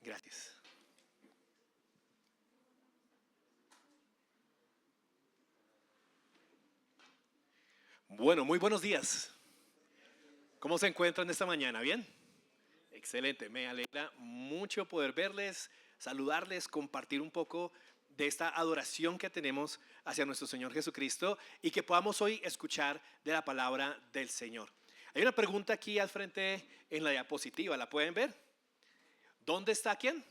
Gracias. Bueno, muy buenos días. ¿Cómo se encuentran esta mañana? ¿Bien? Excelente, me alegra mucho poder verles, saludarles, compartir un poco de esta adoración que tenemos hacia nuestro Señor Jesucristo y que podamos hoy escuchar de la palabra del Señor. Hay una pregunta aquí al frente en la diapositiva, ¿la pueden ver? ¿Dónde está quién?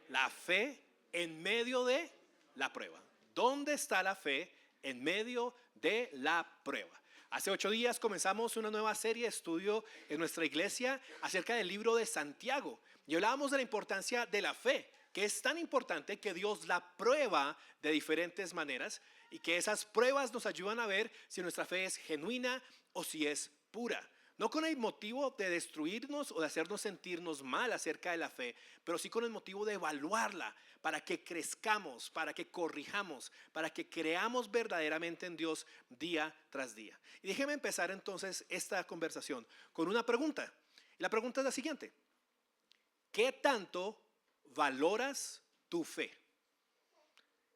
La fe en medio de la prueba. ¿Dónde está la fe en medio de la prueba? Hace 8 días comenzamos una nueva serie de estudio en nuestra iglesia acerca del libro de Santiago. Y hablábamos de la importancia de la fe, que es tan importante que Dios la prueba de diferentes maneras y que esas pruebas nos ayudan a ver si nuestra fe es genuina o si es pura. No con el motivo de destruirnos o de hacernos sentirnos mal acerca de la fe, pero sí con el motivo de evaluarla para que crezcamos, para que corrijamos, para que creamos verdaderamente en Dios día tras día. Y déjeme empezar entonces esta conversación con una pregunta. La pregunta es la siguiente: ¿qué tanto valoras tu fe?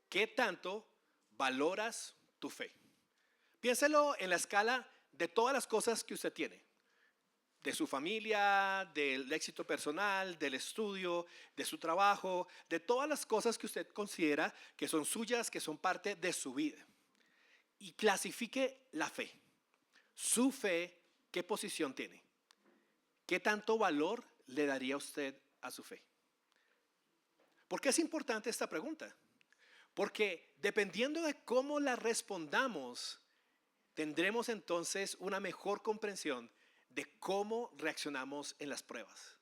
¿Qué tanto valoras tu fe? Piénselo en la escala de todas las cosas que usted tiene. De su familia, del éxito personal, del estudio, de su trabajo, de todas las cosas que usted considera que son suyas, que son parte de su vida. Y clasifique la fe. Su fe, ¿qué posición tiene? ¿Qué tanto valor le daría usted a su fe? ¿Por qué es importante esta pregunta? Porque dependiendo de cómo la respondamos, tendremos entonces una mejor comprensión de cómo reaccionamos en las pruebas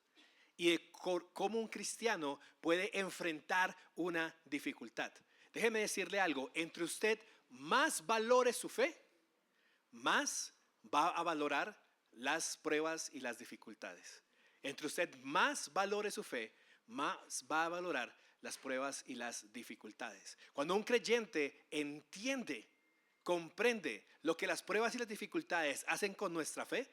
y de cómo un cristiano puede enfrentar una dificultad. Déjeme decirle algo: entre usted más valore su fe, más va a valorar las pruebas y las dificultades. Entre usted más valore su fe, más va a valorar las pruebas y las dificultades. Cuando un creyente entiende, comprende lo que las pruebas y las dificultades hacen con nuestra fe,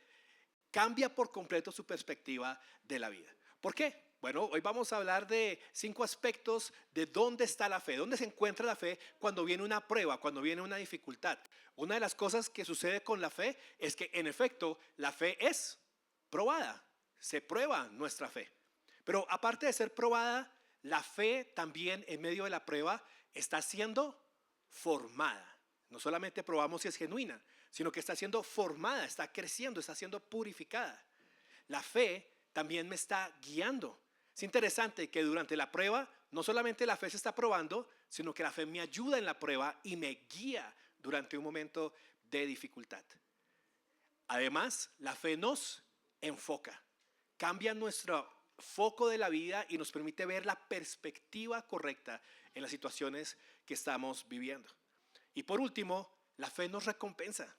cambia por completo su perspectiva de la vida. ¿Por qué? Bueno, hoy vamos a hablar de 5 aspectos de dónde está la fe, dónde se encuentra la fe cuando viene una prueba, cuando viene una dificultad. Una de las cosas que sucede con la fe es que en efecto la fe es probada, se prueba nuestra fe. Pero aparte de ser probada, la fe también en medio de la prueba está siendo formada. No solamente probamos si es genuina, sino que está siendo formada, está creciendo, está siendo purificada. La fe también me está guiando. Es interesante que durante la prueba, no solamente la fe se está probando, sino que la fe me ayuda en la prueba y me guía durante un momento de dificultad. Además, la fe nos enfoca, cambia nuestro foco de la vida y nos permite ver la perspectiva correcta en las situaciones que estamos viviendo. Y por último, la fe nos recompensa.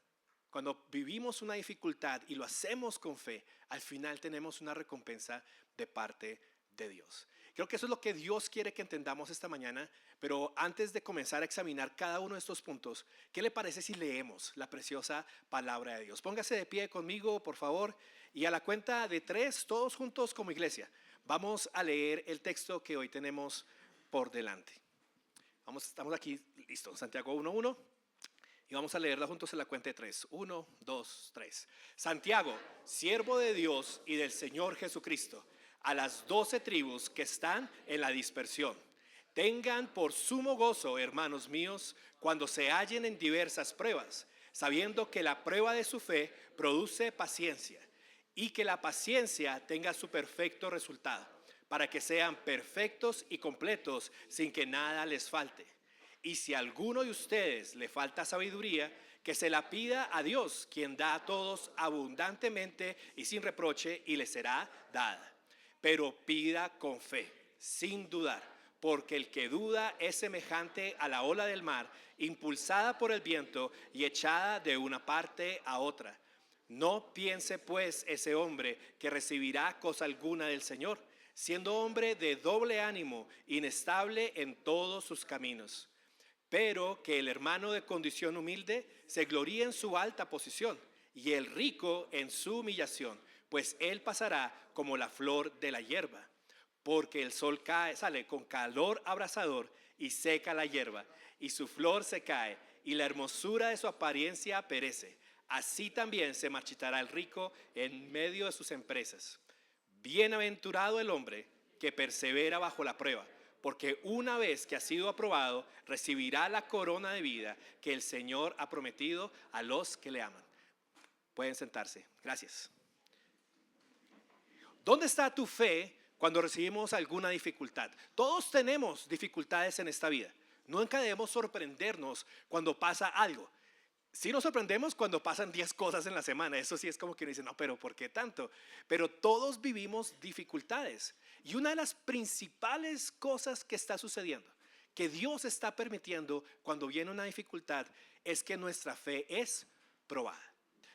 Cuando vivimos una dificultad y lo hacemos con fe, al final tenemos una recompensa de parte de Dios. Creo que eso es lo que Dios quiere que entendamos esta mañana, pero antes de comenzar a examinar cada uno de estos puntos, ¿qué le parece si leemos la preciosa palabra de Dios? Póngase de pie conmigo, por favor, y a la cuenta de 3, todos juntos como iglesia, vamos a leer el texto que hoy tenemos por delante. Estamos aquí, listo, Santiago 1:1. Y vamos a leerla juntos en la cuenta de 3. 1, 2, 3. Santiago, siervo de Dios y del Señor Jesucristo, a las 12 tribus que están en la dispersión. Tengan por sumo gozo, hermanos míos, cuando se hallen en diversas pruebas, sabiendo que la prueba de su fe produce paciencia, y que la paciencia tenga su perfecto resultado, para que sean perfectos y completos sin que nada les falte. Y si a alguno de ustedes le falta sabiduría, que se la pida a Dios, quien da a todos abundantemente y sin reproche, y le será dada. Pero pida con fe, sin dudar, porque el que duda es semejante a la ola del mar, impulsada por el viento y echada de una parte a otra. No piense pues ese hombre que recibirá cosa alguna del Señor, siendo hombre de doble ánimo, inestable en todos sus caminos. Pero que el hermano de condición humilde se gloríe en su alta posición, y el rico en su humillación, pues él pasará como la flor de la hierba. porque el sol cae, sale con calor abrasador y seca la hierba, y su flor se cae, y la hermosura de su apariencia perece. Así también se marchitará el rico en medio de sus empresas. Bienaventurado el hombre que persevera bajo la prueba, porque una vez que ha sido aprobado, recibirá la corona de vida que el Señor ha prometido a los que le aman. Pueden sentarse. Gracias. ¿Dónde está tu fe cuando recibimos alguna dificultad? Todos tenemos dificultades en esta vida. Nunca debemos sorprendernos cuando pasa algo. Sí nos sorprendemos cuando pasan 10 cosas en la semana. Eso sí es como que uno dice, no, pero ¿por qué tanto? Pero todos vivimos dificultades. Y una de las principales cosas que está sucediendo, que Dios está permitiendo cuando viene una dificultad, es que nuestra fe es probada.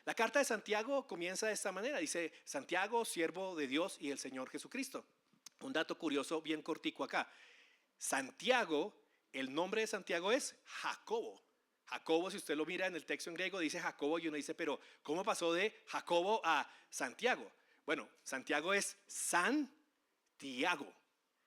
La carta de Santiago comienza de esta manera. Dice, Santiago, siervo de Dios y el Señor Jesucristo. Un dato curioso bien cortico acá. Santiago, el nombre de Santiago es Jacobo. Jacobo, si usted lo mira en el texto en griego, dice Jacobo y uno dice, pero ¿cómo pasó de Jacobo a Santiago? Bueno, Santiago es Santiago.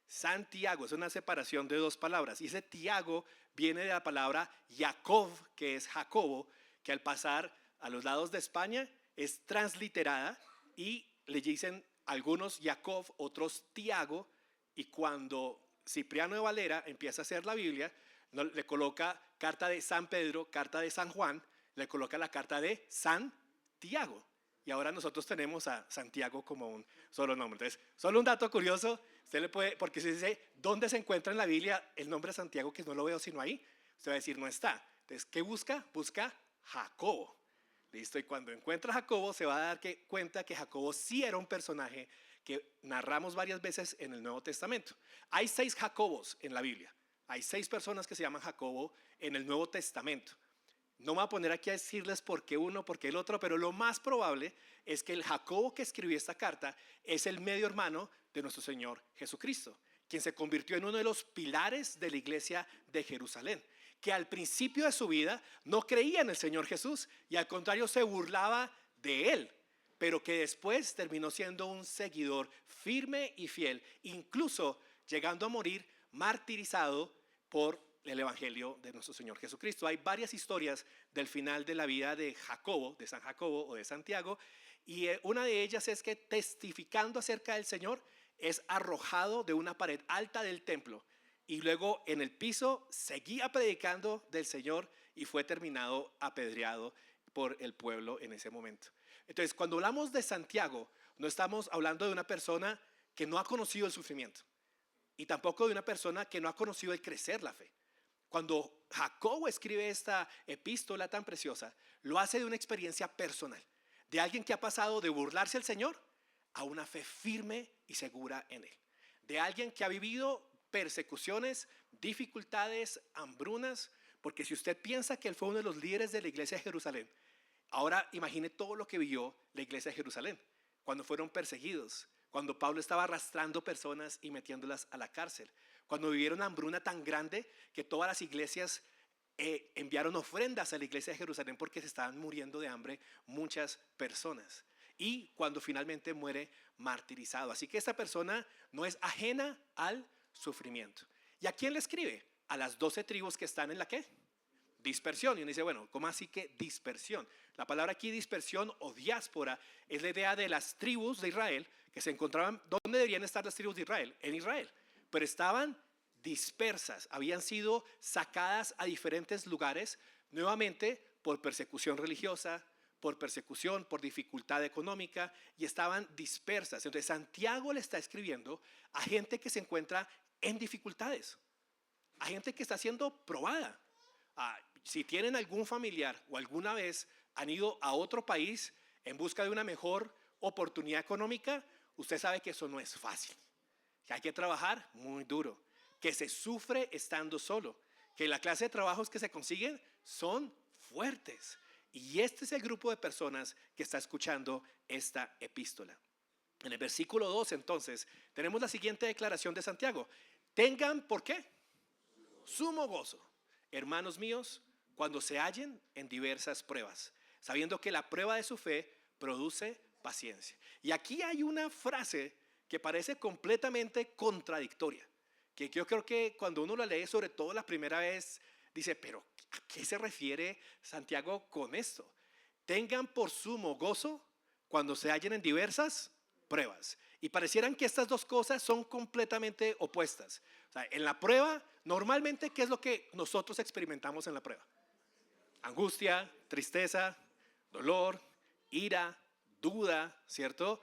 Santiago es una separación de dos palabras. Y ese Tiago viene de la palabra Jacob, que es Jacobo, que al pasar a los lados de España es transliterada y le dicen algunos Jacob, otros Tiago. Y cuando Cipriano de Valera empieza a hacer la Biblia, le coloca carta de San Pedro, carta de San Juan, le coloca la carta de Santiago. Y ahora nosotros tenemos a Santiago como un solo nombre. Entonces, solo un dato curioso, usted le puede, porque si dice, ¿dónde se encuentra en la Biblia el nombre de Santiago? Que no lo veo sino ahí. Usted va a decir, no está. Entonces, ¿qué busca? Busca Jacobo. Listo, y cuando encuentra a Jacobo se va a dar cuenta que Jacobo sí era un personaje que narramos varias veces en el Nuevo Testamento. Hay 6 Jacobos en la Biblia. Hay 6 personas que se llaman Jacobo en el Nuevo Testamento. No me voy a poner aquí a decirles por qué uno, por qué el otro, pero lo más probable es que el Jacobo que escribió esta carta es el medio hermano de nuestro Señor Jesucristo, quien se convirtió en uno de los pilares de la iglesia de Jerusalén, que al principio de su vida no creía en el Señor Jesús y al contrario se burlaba de él, pero que después terminó siendo un seguidor firme y fiel, incluso llegando a morir martirizado por el evangelio de nuestro Señor Jesucristo. Hay varias historias del final de la vida de Jacobo, de San Jacobo o de Santiago, y una de ellas es que testificando acerca del Señor es arrojado de una pared alta del templo y luego en el piso seguía predicando del Señor y fue terminado apedreado por el pueblo en ese momento. Entonces, cuando hablamos de Santiago, no estamos hablando de una persona que no ha conocido el sufrimiento y tampoco de una persona que no ha conocido el crecer la fe. Cuando Jacobo escribe esta epístola tan preciosa, lo hace de una experiencia personal, de alguien que ha pasado de burlarse al Señor a una fe firme y segura en Él, de alguien que ha vivido persecuciones, dificultades, hambrunas, porque si usted piensa que él fue uno de los líderes de la iglesia de Jerusalén, ahora imagine todo lo que vivió la iglesia de Jerusalén, cuando fueron perseguidos, cuando Pablo estaba arrastrando personas y metiéndolas a la cárcel, cuando vivieron una hambruna tan grande que todas las iglesias enviaron ofrendas a la iglesia de Jerusalén porque se estaban muriendo de hambre muchas personas. Y cuando finalmente muere martirizado. Así que esta persona no es ajena al sufrimiento. ¿Y a quién le escribe? A las 12 tribus que están en la ¿qué? Dispersión. Y uno dice, bueno, ¿cómo así que dispersión? La palabra aquí dispersión o diáspora es la idea de las tribus de Israel que se encontraban. ¿Dónde deberían estar las tribus de Israel? En Israel. Pero estaban dispersas, habían sido sacadas a diferentes lugares, nuevamente por persecución religiosa, por persecución, por dificultad económica, y estaban dispersas. Entonces Santiago le está escribiendo a gente que se encuentra en dificultades, a gente que está siendo probada. Si tienen algún familiar o alguna vez han ido a otro país en busca de una mejor oportunidad económica, usted sabe que eso no es fácil, que hay que trabajar muy duro, que se sufre estando solo, que la clase de trabajos que se consiguen son fuertes. Y este es el grupo de personas que está escuchando esta epístola. En el versículo 2 entonces tenemos la siguiente declaración de Santiago: tengan, ¿por qué? Sumo gozo, hermanos míos, cuando se hallen en diversas pruebas, sabiendo que la prueba de su fe produce paciencia. Y aquí hay una frase que parece completamente contradictoria, que yo creo que cuando uno la lee, sobre todo la primera vez, dice, pero ¿a qué se refiere Santiago con esto? Tengan por sumo gozo cuando se hallen en diversas pruebas. Y parecieran que estas dos cosas son completamente opuestas. O sea, en la prueba, normalmente, ¿qué es lo que nosotros experimentamos en la prueba? Angustia, tristeza, dolor, ira, duda, ¿cierto?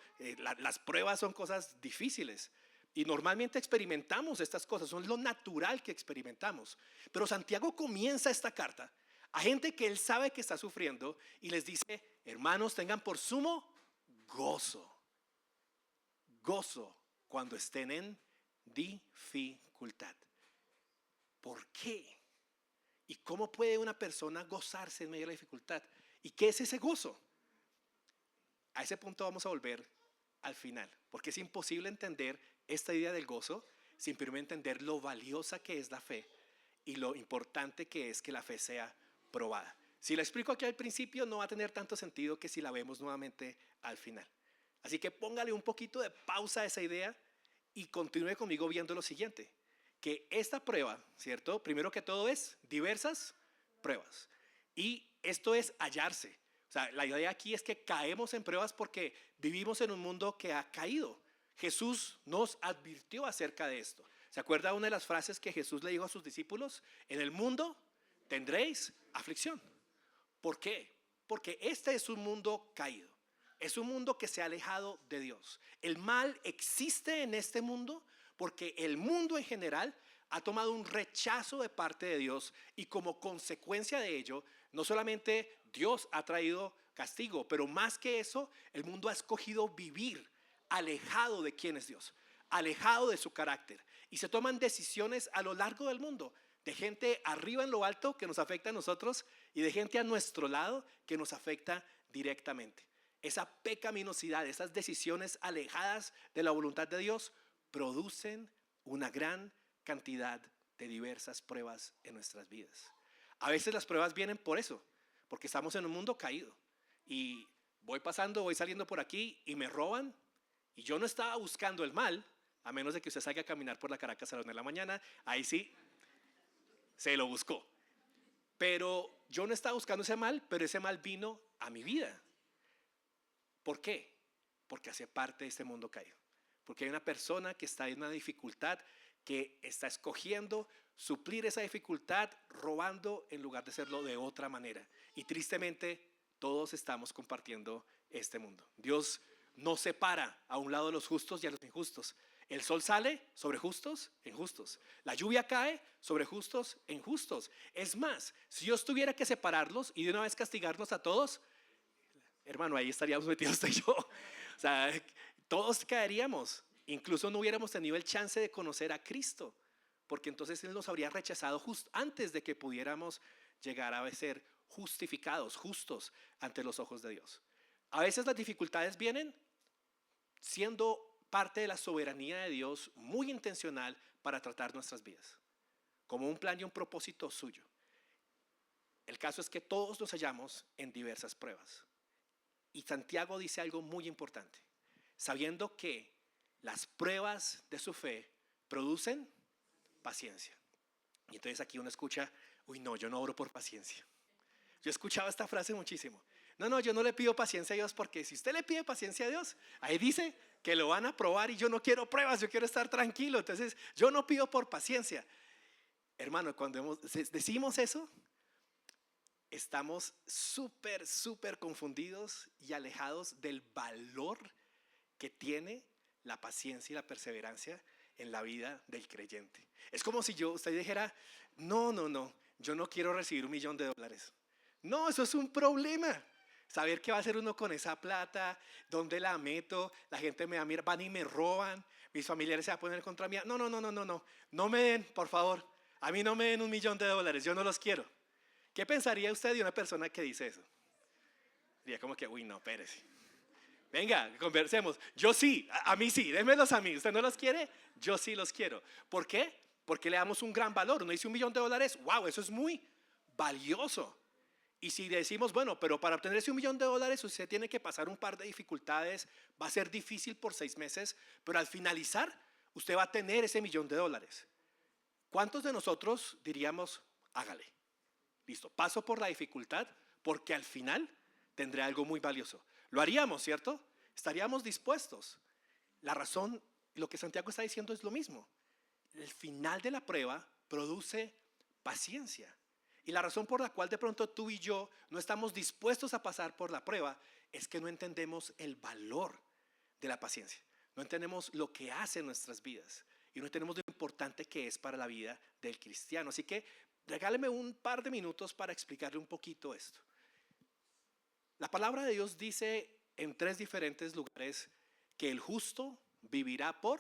Las pruebas son cosas difíciles y normalmente experimentamos estas cosas, son lo natural que experimentamos. Pero Santiago comienza esta carta a gente que él sabe que está sufriendo y les dice, hermanos, tengan por sumo gozo, gozo cuando estén en dificultad. ¿Por qué? ¿Y cómo puede una persona gozarse en medio de la dificultad? ¿Y qué es ese gozo? A ese punto vamos a volver al final, porque es imposible entender esta idea del gozo sin primero entender lo valiosa que es la fe y lo importante que es que la fe sea probada. Si la explico aquí al principio, no va a tener tanto sentido que si la vemos nuevamente al final. Así que póngale un poquito de pausa a esa idea y continúe conmigo viendo lo siguiente, que esta prueba, ¿cierto? Primero que todo es diversas pruebas. Y esto es hallarse. O sea, la idea aquí es que caemos en pruebas porque vivimos en un mundo que ha caído. Jesús nos advirtió acerca de esto. ¿Se acuerda una de las frases que Jesús le dijo a sus discípulos? En el mundo tendréis aflicción. ¿Por qué? Porque este es un mundo caído. Es un mundo que se ha alejado de Dios. El mal existe en este mundo porque el mundo en general ha tomado un rechazo de parte de Dios y como consecuencia de ello, no solamente Dios ha traído castigo, pero más que eso, el mundo ha escogido vivir alejado de quién es Dios, alejado de su carácter. Y se toman decisiones a lo largo del mundo, de gente arriba en lo alto que nos afecta a nosotros y de gente a nuestro lado que nos afecta directamente. Esa pecaminosidad, esas decisiones alejadas de la voluntad de Dios producen una gran cantidad de diversas pruebas en nuestras vidas. A veces las pruebas vienen por eso, porque estamos en un mundo caído y voy saliendo por aquí y me roban y yo no estaba buscando el mal, a menos de que usted salga a caminar por la Caracas a las 1 de la mañana, ahí sí se lo buscó. Pero yo no estaba buscando ese mal, pero ese mal vino a mi vida. ¿Por qué? Porque hace parte de este mundo caído. Porque hay una persona que está en una dificultad, que está escogiendo suplir esa dificultad robando en lugar de hacerlo de otra manera. Y tristemente todos estamos compartiendo este mundo. Dios no separa a un lado de los justos y a los injustos. El sol sale sobre justos e injustos. La lluvia cae sobre justos e injustos. Es más, si Dios tuviera que separarlos y de una vez castigarnos a todos, hermano, ahí estaríamos metidos usted y yo. O sea, todos caeríamos. Incluso no hubiéramos tenido el chance de conocer a Cristo, porque entonces Él nos habría rechazado justo antes de que pudiéramos llegar a ser justificados, justos ante los ojos de Dios. A veces las dificultades vienen siendo parte de la soberanía de Dios muy intencional para tratar nuestras vidas, como un plan y un propósito suyo. El caso es que todos nos hallamos en diversas pruebas. Y Santiago dice algo muy importante, sabiendo que las pruebas de su fe producen paciencia. Y entonces aquí uno escucha, uy no, yo no oro por paciencia. Yo escuchaba esta frase muchísimo. No, yo no le pido paciencia a Dios porque si usted le pide paciencia a Dios, ahí dice que lo van a probar y yo no quiero pruebas, yo quiero estar tranquilo. Entonces yo no pido por paciencia. Hermano, cuando decimos eso, estamos súper confundidos y alejados del valor que tiene la paciencia y la perseverancia en la vida del creyente. Es como si usted dijera, no, yo no quiero recibir $1.000.000. No, eso es un problema. Saber qué va a hacer uno con esa plata, dónde la meto, la gente me va a mirar, van y me roban, mis familiares se van a poner contra mí. No me den, por favor, a mí no me den $1.000.000, yo no los quiero. ¿Qué pensaría usted de una persona que dice eso? Diría como que, uy, no, espérese. Venga, conversemos. Yo sí, a mí sí, démelos a mí. ¿Usted no los quiere? Yo sí los quiero. ¿Por qué? Porque le damos un gran valor. Uno dice $1.000.000, wow, eso es muy valioso. Y si decimos, bueno, pero para obtener ese $1.000.000 usted tiene que pasar un par de dificultades, va a ser difícil por 6 meses, pero al finalizar usted va a tener ese $1.000.000. ¿Cuántos de nosotros diríamos, hágale? Listo, paso por la dificultad porque al final tendré algo muy valioso. Lo haríamos, ¿cierto? Estaríamos dispuestos. La razón, lo que Santiago está diciendo es lo mismo. El final de la prueba produce paciencia. Y la razón por la cual de pronto tú y yo no estamos dispuestos a pasar por la prueba es que no entendemos el valor de la paciencia. No entendemos lo que hace en nuestras vidas y no entendemos lo importante que es para la vida del cristiano. Así que regáleme un par de minutos para explicarle un poquito esto. La palabra de Dios dice en 3 diferentes lugares que el justo vivirá por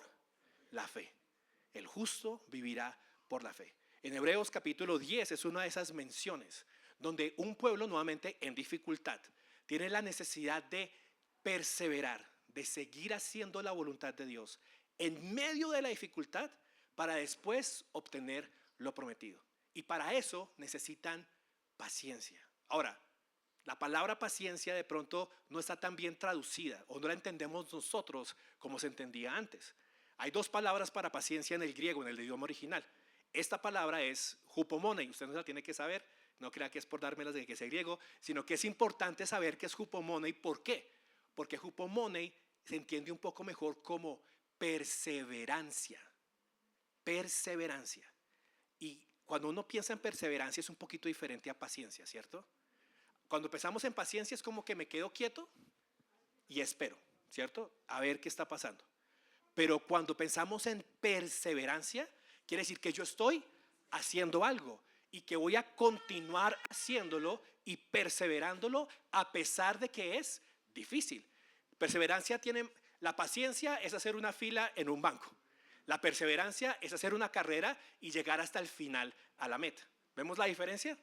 la fe. El justo vivirá por la fe. En Hebreos capítulo 10 es una de esas menciones donde un pueblo nuevamente en dificultad tiene la necesidad de perseverar, de seguir haciendo la voluntad de Dios en medio de la dificultad para después obtener lo prometido. Y para eso necesitan paciencia. Ahora, la palabra paciencia de pronto no está tan bien traducida o no la entendemos nosotros como se entendía antes. Hay 2 palabras para paciencia en el griego, en el idioma original. Esta palabra es hupomone, usted no la tiene que saber, no crea que es por dármelas de que sea griego, sino que es importante saber qué es hupomone y por qué. Porque hupomone se entiende un poco mejor como perseverancia. Perseverancia. Y cuando uno piensa en perseverancia es un poquito diferente a paciencia, ¿cierto? Cuando pensamos en paciencia es como que me quedo quieto y espero, ¿cierto? A ver qué está pasando. Pero cuando pensamos en perseverancia, quiere decir que yo estoy haciendo algo y que voy a continuar haciéndolo y perseverándolo a pesar de que es difícil. Perseverancia tiene, la paciencia es hacer una fila en un banco. La perseverancia es hacer una carrera y llegar hasta el final a la meta. ¿Vemos la diferencia?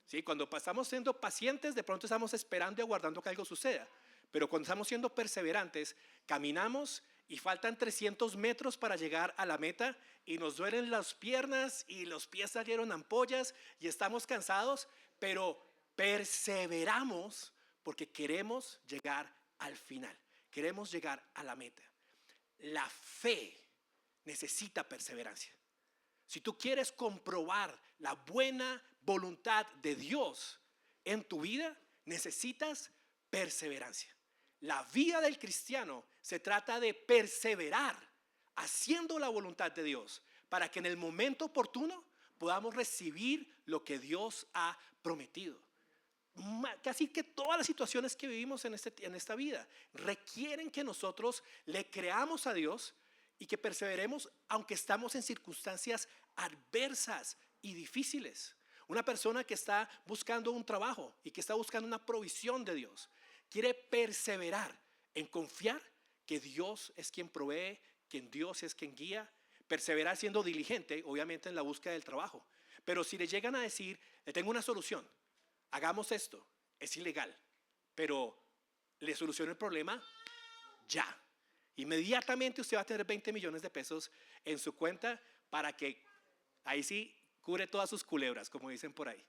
¿Sí? Cuando estamos siendo pacientes, de pronto estamos esperando y aguardando que algo suceda. Pero cuando estamos siendo perseverantes, caminamos y faltan 300 metros para llegar a la meta y nos duelen las piernas y los pies salieron ampollas y estamos cansados, pero perseveramos porque queremos llegar al final, queremos llegar a la meta. La fe necesita perseverancia. Si tú quieres comprobar la buena voluntad de Dios en tu vida, necesitas perseverancia. La vida del cristiano se trata de perseverar haciendo la voluntad de Dios para que en el momento oportuno podamos recibir lo que Dios ha prometido. Casi que todas las situaciones que vivimos en esta vida requieren que nosotros le creamos a Dios y que perseveremos aunque estamos en circunstancias adversas y difíciles. Una persona que está buscando un trabajo y que está buscando una provisión de Dios quiere perseverar en confiar que Dios es quien provee, que Dios es quien guía, perseverar siendo diligente, obviamente en la búsqueda del trabajo. Pero si le llegan a decir, le tengo una solución, hagamos esto, es ilegal, pero le soluciono el problema ya. Inmediatamente usted va a tener 20 millones de pesos en su cuenta para que ahí sí cubre todas sus culebras, como dicen por ahí.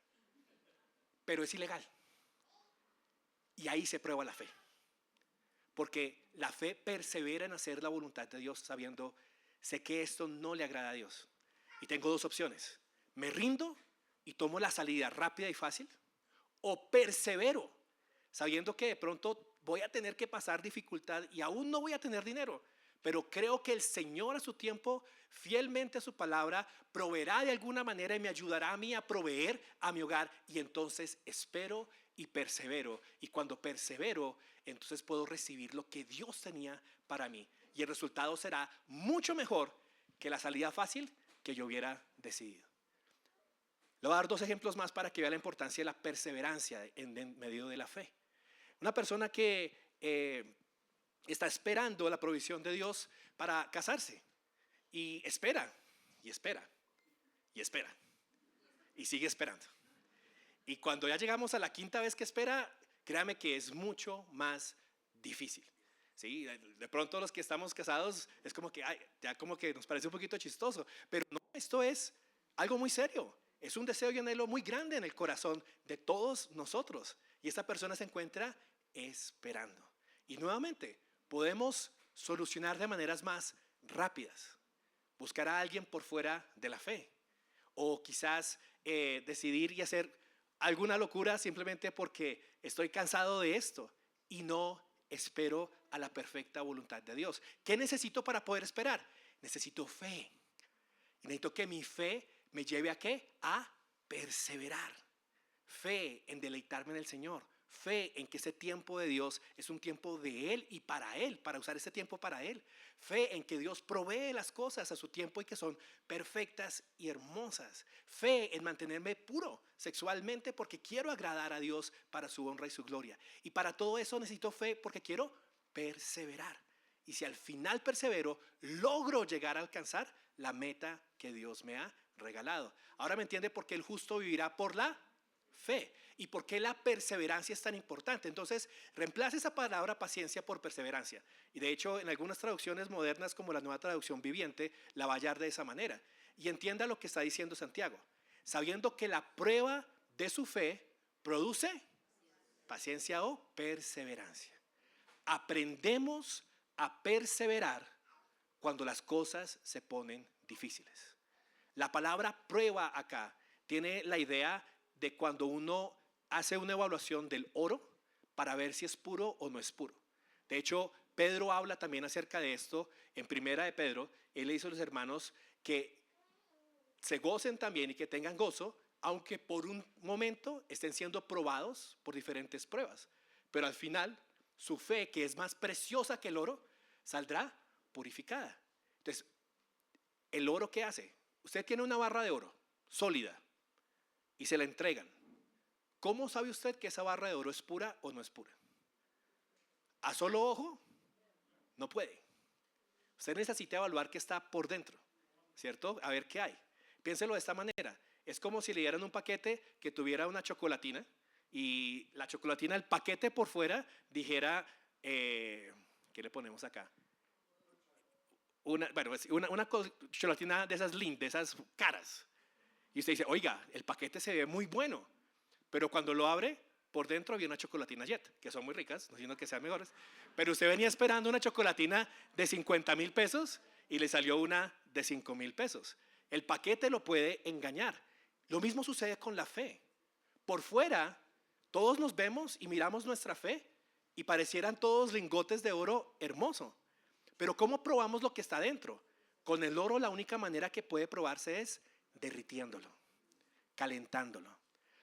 Pero es ilegal. Y ahí se prueba la fe. Porque la fe persevera en hacer la voluntad de Dios sabiendo, sé que esto no le agrada a Dios. Y tengo 2 opciones. Me rindo y tomo la salida rápida y fácil. O persevero sabiendo que de pronto voy a tener que pasar dificultad y aún no voy a tener dinero. Pero creo que el Señor a su tiempo, fielmente a su palabra, proveerá de alguna manera y me ayudará a mí a proveer a mi hogar. Y entonces espero y persevero. Y cuando persevero, entonces puedo recibir lo que Dios tenía para mí. Y el resultado será mucho mejor que la salida fácil que yo hubiera decidido. Le voy a dar 2 ejemplos más para que vea la importancia de la perseverancia en medio de la fe. Una persona que está esperando la provisión de Dios para casarse y espera, y espera, y espera, y sigue esperando. Y cuando ya llegamos a la 5ª vez que espera, créame que es mucho más difícil. Sí, de pronto los que estamos casados es como que ya como que nos parece un poquito chistoso, pero no, esto es algo muy serio. Es un deseo y anhelo muy grande en el corazón de todos nosotros. Y esta persona se encuentra esperando. Y nuevamente, podemos solucionar de maneras más rápidas. Buscar a alguien por fuera de la fe. O quizás decidir y hacer alguna locura simplemente porque estoy cansado de esto y no espero a la perfecta voluntad de Dios. ¿Qué necesito para poder esperar? Necesito fe. Y necesito que mi fe me lleve ¿a qué? A perseverar. Fe en deleitarme en el Señor. Fe en que ese tiempo de Dios es un tiempo de Él y para Él, para usar ese tiempo para Él. Fe en que Dios provee las cosas a su tiempo y que son perfectas y hermosas. Fe en mantenerme puro sexualmente porque quiero agradar a Dios para su honra y su gloria. Y para todo eso necesito fe porque quiero perseverar. Y si al final persevero, logro llegar a alcanzar la meta que Dios me ha regalado. Ahora me entiende por qué el justo vivirá por la fe y por qué la perseverancia es tan importante. Entonces, reemplace esa palabra paciencia por perseverancia. Y de hecho, en algunas traducciones modernas, como la Nueva Traducción Viviente, la va a hallar de esa manera. Y entienda lo que está diciendo Santiago. Sabiendo que la prueba de su fe produce paciencia o perseverancia. Aprendemos a perseverar cuando las cosas se ponen difíciles. La palabra prueba acá tiene la idea de cuando uno hace una evaluación del oro para ver si es puro o no es puro. De hecho, Pedro habla también acerca de esto en Primera de Pedro. Él le dice a los hermanos que se gocen también y que tengan gozo, aunque por un momento estén siendo probados por diferentes pruebas. Pero al final, su fe, que es más preciosa que el oro, saldrá purificada. Entonces, ¿el oro qué hace? Usted tiene una barra de oro sólida y se la entregan. ¿Cómo sabe usted que esa barra de oro es pura o no es pura? ¿A solo ojo? No puede. Usted necesita evaluar qué está por dentro, ¿cierto? A ver qué hay. Piénselo de esta manera. Es como si le dieran un paquete que tuviera una chocolatina y la chocolatina, el paquete por fuera, dijera, ¿qué le ponemos acá? Una chocolatina de esas de esas caras. Y usted dice, oiga, el paquete se ve muy bueno. Pero cuando lo abre, por dentro había una chocolatina Jet, que son muy ricas, no siendo que sean mejores. Pero usted venía esperando una chocolatina de 50,000 pesos y le salió una de 5,000 pesos. El paquete lo puede engañar. Lo mismo sucede con la fe. Por fuera, todos nos vemos y miramos nuestra fe y parecieran todos lingotes de oro hermoso. Pero ¿cómo probamos lo que está dentro? Con el oro la única manera que puede probarse es derritiéndolo, calentándolo,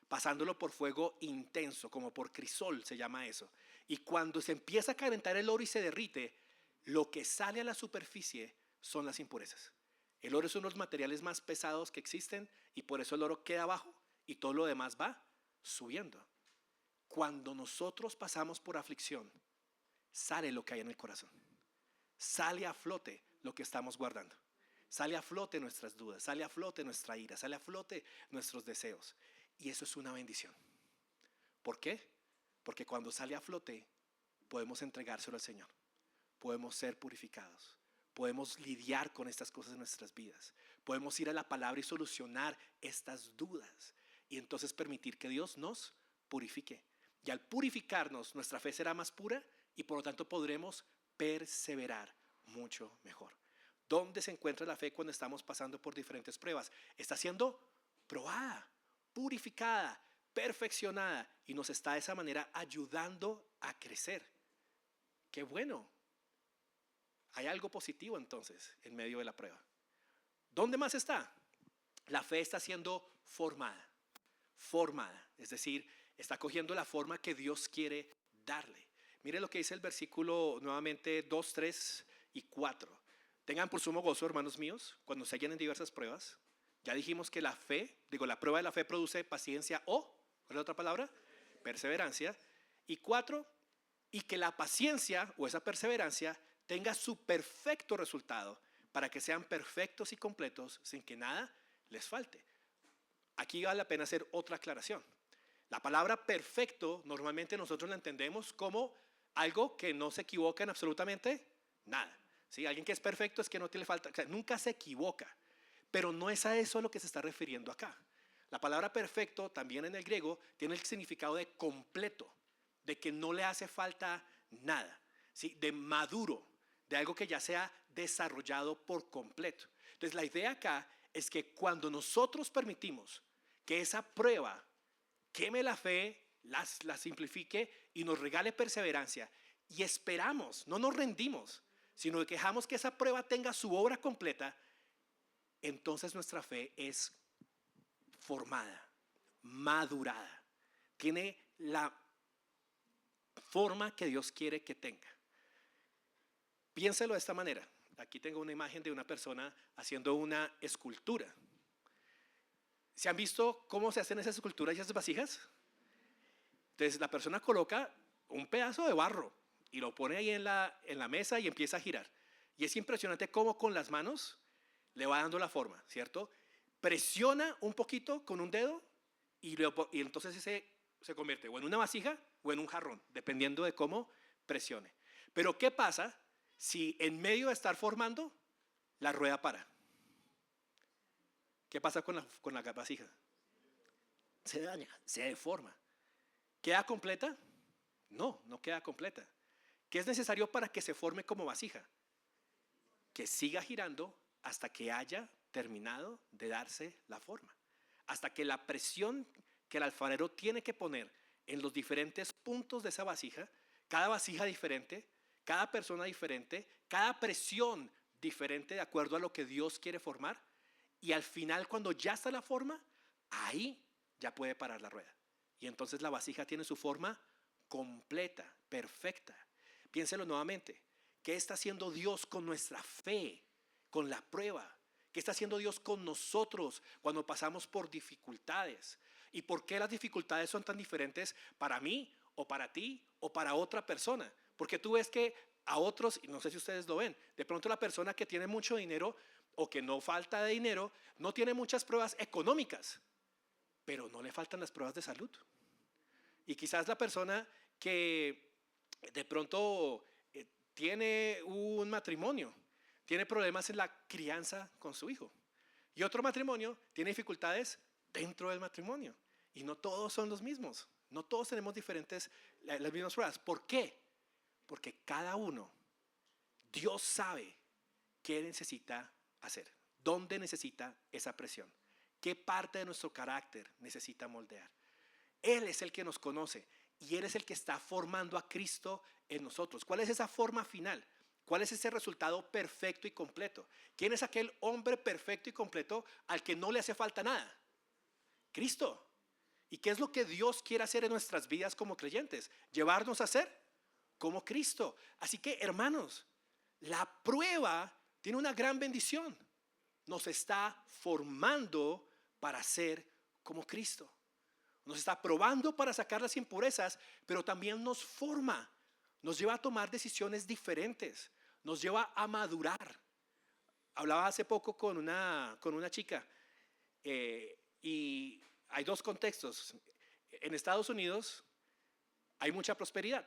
pasándolo por fuego intenso, como por crisol se llama eso. Y cuando se empieza a calentar el oro y se derrite, lo que sale a la superficie son las impurezas. El oro es uno de los materiales más pesados que existen y por eso el oro queda abajo y todo lo demás va subiendo. Cuando nosotros pasamos por aflicción, sale lo que hay en el corazón. Sale a flote lo que estamos guardando. Sale a flote nuestras dudas, sale a flote nuestra ira, sale a flote nuestros deseos. Y eso es una bendición. ¿Por qué? Porque cuando sale a flote, podemos entregárselo al Señor. Podemos ser purificados. Podemos lidiar con estas cosas en nuestras vidas. Podemos ir a la palabra y solucionar estas dudas. Y entonces permitir que Dios nos purifique. Y al purificarnos, nuestra fe será más pura y por lo tanto podremos perseverar mucho mejor. ¿Dónde se encuentra la fe cuando estamos pasando por diferentes pruebas? Está siendo probada, purificada, perfeccionada y nos está de esa manera ayudando a crecer. ¡Qué bueno! Hay algo positivo entonces en medio de la prueba. ¿Dónde más está? La fe está siendo formada, es decir, está cogiendo la forma que Dios quiere darle. Mire lo que dice el versículo nuevamente 2, 3 y 4. Tengan por sumo gozo, hermanos míos, cuando se hallen en diversas pruebas. Ya dijimos que la prueba de la fe produce paciencia o, ¿cuál es la otra palabra? Perseverancia. Y 4, y que la paciencia o esa perseverancia tenga su perfecto resultado para que sean perfectos y completos sin que nada les falte. Aquí vale la pena hacer otra aclaración. La palabra perfecto normalmente nosotros la entendemos como algo que no se equivoca en absolutamente nada. ¿Sí? Alguien que es perfecto es que no te le falta, o sea, nunca se equivoca. Pero no es a eso a lo que se está refiriendo acá. La palabra perfecto también en el griego tiene el significado de completo, de que no le hace falta nada, ¿sí? De maduro, de algo que ya sea desarrollado por completo. Entonces la idea acá es que cuando nosotros permitimos que esa prueba queme la fe, la simplifique y nos regale perseverancia, y esperamos, no nos rendimos, sino que dejamos que esa prueba tenga su obra completa, entonces nuestra fe es formada, madurada, tiene la forma que Dios quiere que tenga. Piénselo de esta manera. Aquí tengo una imagen de una persona haciendo una escultura. ¿Se han visto cómo se hacen esas esculturas y esas vasijas? Entonces la persona coloca un pedazo de barro y lo pone ahí en la mesa y empieza a girar. Y es impresionante cómo con las manos le va dando la forma, ¿cierto? Presiona un poquito con un dedo y entonces se convierte o en una vasija o en un jarrón, dependiendo de cómo presione. Pero ¿qué pasa si en medio de estar formando la rueda para? ¿Qué pasa con la vasija? Se daña, se deforma. ¿Queda completa? No, no queda completa. ¿Qué es necesario para que se forme como vasija? Que siga girando hasta que haya terminado de darse la forma. Hasta que la presión que el alfarero tiene que poner en los diferentes puntos de esa vasija, cada vasija diferente, cada persona diferente, cada presión diferente de acuerdo a lo que Dios quiere formar, y al final cuando ya está la forma, ahí ya puede parar la rueda. Y entonces la vasija tiene su forma completa, perfecta. Piénselo nuevamente. ¿Qué está haciendo Dios con nuestra fe, con la prueba? ¿Qué está haciendo Dios con nosotros cuando pasamos por dificultades? ¿Y por qué las dificultades son tan diferentes para mí o para ti o para otra persona? Porque tú ves que a otros, y no sé si ustedes lo ven, de pronto la persona que tiene mucho dinero o que no falta de dinero, no tiene muchas pruebas económicas, pero no le faltan las pruebas de salud. Y quizás la persona que de pronto tiene un matrimonio, tiene problemas en la crianza con su hijo. Y otro matrimonio tiene dificultades dentro del matrimonio. Y no todos son los mismos. No todos tenemos las mismas pruebas. ¿Por qué? Porque cada uno, Dios sabe qué necesita hacer, dónde necesita esa presión, qué parte de nuestro carácter necesita moldear. Él es el que nos conoce y Él es el que está formando a Cristo en nosotros. ¿Cuál es esa forma final? ¿Cuál es ese resultado perfecto y completo? ¿Quién es aquel hombre perfecto y completo al que no le hace falta nada? Cristo. ¿Y qué es lo que Dios quiere hacer en nuestras vidas como creyentes? Llevarnos a ser como Cristo. Así que, hermanos, la prueba tiene una gran bendición. Nos está formando para ser como Cristo. Nos está probando para sacar las impurezas, pero también nos forma. Nos lleva a tomar decisiones diferentes. Nos lleva a madurar. Hablaba hace poco con una chica y hay dos contextos. En Estados Unidos hay mucha prosperidad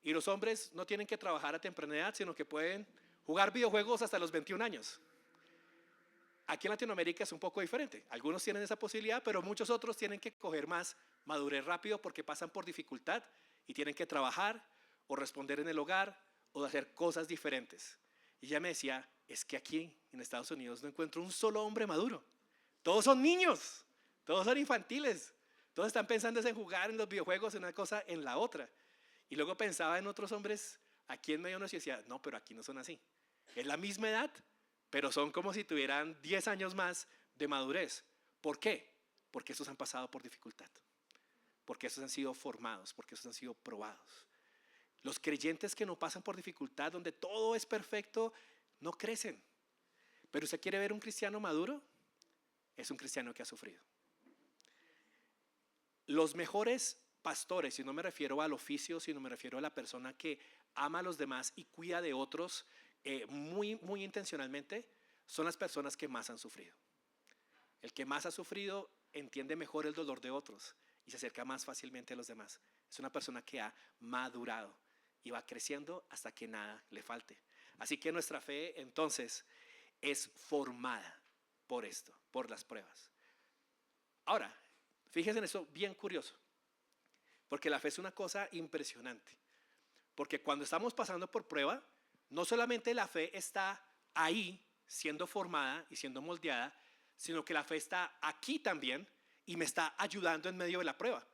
y los hombres no tienen que trabajar a temprana edad, sino que pueden jugar videojuegos hasta los 21 años. Aquí en Latinoamérica es un poco diferente. Algunos tienen esa posibilidad, pero muchos otros tienen que coger más madurez rápido porque pasan por dificultad y tienen que trabajar o responder en el hogar o hacer cosas diferentes. Y ella me decía, es que aquí en Estados Unidos no encuentro un solo hombre maduro. Todos son niños, todos son infantiles, todos están pensando en jugar en los videojuegos, en una cosa, en la otra. Y luego pensaba en otros hombres aquí en medio de nosotros y decía, no, pero aquí no son así. Es la misma edad, pero son como si tuvieran 10 años más de madurez. ¿Por qué? Porque esos han pasado por dificultad, porque esos han sido formados, porque esos han sido probados. Los creyentes que no pasan por dificultad, donde todo es perfecto, no crecen. Pero usted quiere ver un cristiano maduro, es un cristiano que ha sufrido. Los mejores pastores, y no me refiero al oficio, sino me refiero a la persona que ama a los demás y cuida de otros muy, muy intencionalmente, son las personas que más han sufrido. El que más ha sufrido entiende mejor el dolor de otros y se acerca más fácilmente a los demás. Es una persona que ha madurado y va creciendo hasta que nada le falte. Así que nuestra fe entonces es formada por esto, por las pruebas. Ahora, fíjense en eso bien curioso, porque la fe es una cosa impresionante. Porque cuando estamos pasando por prueba, no solamente la fe está ahí siendo formada y siendo moldeada, sino que la fe está aquí también y me está ayudando en medio de la prueba.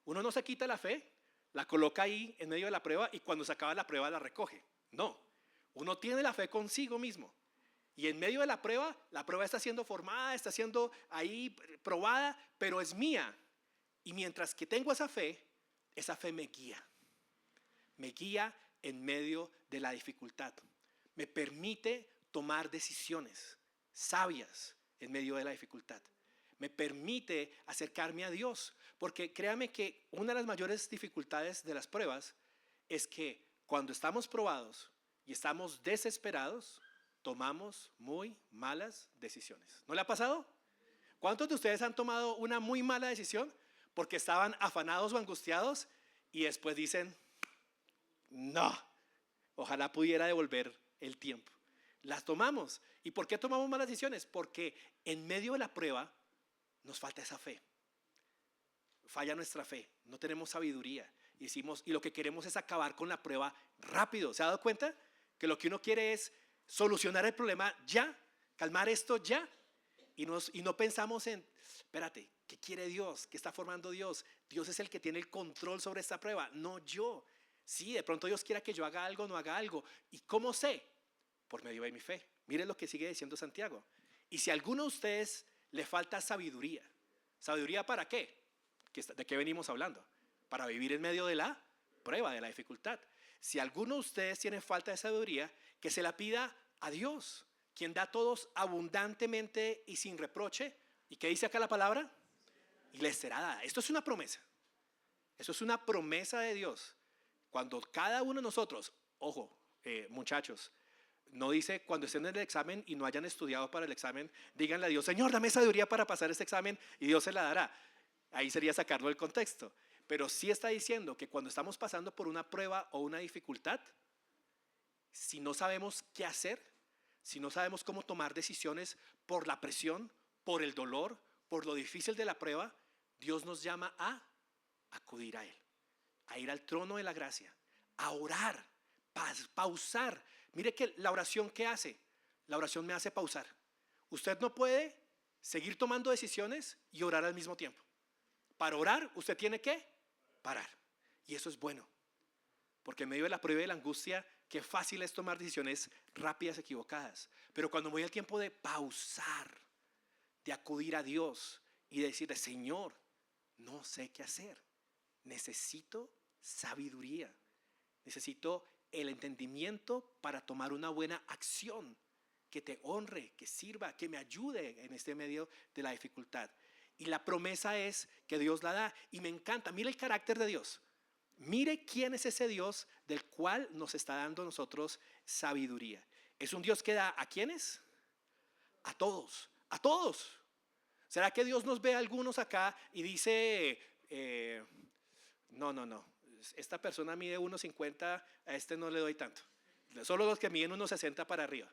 Uno no se quita la fe, la coloca ahí en medio de la prueba y cuando se acaba la prueba la recoge. No, uno tiene la fe consigo mismo. Y en medio de la prueba está siendo formada, está siendo ahí probada, pero es mía. Y mientras que tengo esa fe me guía. Me guía en medio de la dificultad. Me permite tomar decisiones sabias en medio de la dificultad. Me permite acercarme a Dios. Porque créame que una de las mayores dificultades de las pruebas es que cuando estamos probados y estamos desesperados, tomamos muy malas decisiones. ¿No le ha pasado? ¿Cuántos de ustedes han tomado una muy mala decisión porque estaban afanados o angustiados y después dicen, no, ojalá pudiera devolver el tiempo? Las tomamos. ¿Y por qué tomamos malas decisiones? Porque en medio de la prueba nos falta esa fe. Falla nuestra fe, no tenemos sabiduría. Y lo que queremos es acabar con la prueba rápido. ¿Se ha dado cuenta? Que lo que uno quiere es solucionar el problema ya, calmar esto ya. Y no pensamos en, espérate, ¿qué quiere Dios? ¿Qué está formando Dios? Dios es el que tiene el control sobre esta prueba, no yo. Sí, de pronto Dios quiera que yo haga algo, no haga algo. ¿Y cómo sé? Por medio de mi fe. Miren lo que sigue diciendo Santiago. Y si a alguno de ustedes le falta sabiduría, ¿sabiduría para qué? ¿De qué venimos hablando? Para vivir en medio de la prueba, de la dificultad. Si alguno de ustedes tiene falta de sabiduría, que se la pida a Dios, quien da a todos abundantemente y sin reproche. ¿Y qué dice acá la palabra? Y les será dada. Esto es una promesa. Eso es una promesa de Dios. Cuando cada uno de nosotros, ojo, muchachos, no dice cuando estén en el examen y no hayan estudiado para el examen, díganle a Dios, Señor, dame sabiduría para pasar este examen y Dios se la dará. Ahí sería sacarlo del contexto. Pero sí está diciendo que cuando estamos pasando por una prueba o una dificultad, si no sabemos qué hacer, si no sabemos cómo tomar decisiones por la presión, por el dolor, por lo difícil de la prueba, Dios nos llama a acudir a Él, a ir al trono de la gracia, a orar, pausar. Mire que la oración, ¿qué hace? La oración me hace pausar. Usted no puede seguir tomando decisiones y orar al mismo tiempo. Para orar, usted tiene que parar. Y eso es bueno. Porque en medio de la prueba y de la angustia, qué fácil es tomar decisiones rápidas, equivocadas. Pero cuando voy al tiempo de pausar, de acudir a Dios y decirle, Señor, no sé qué hacer. Necesito sabiduría. Necesito el entendimiento para tomar una buena acción que te honre, que sirva, que me ayude en este medio de la dificultad. Y la promesa es que Dios la da. Y me encanta, mire el carácter de Dios. Mire quién es ese Dios del cual nos está dando a nosotros sabiduría. Es un Dios que da ¿a quiénes? A todos, a todos. ¿Será que Dios nos ve a algunos acá y dice, no, esta persona mide 1,50, a este no le doy tanto? Solo los que miden 1,60 para arriba.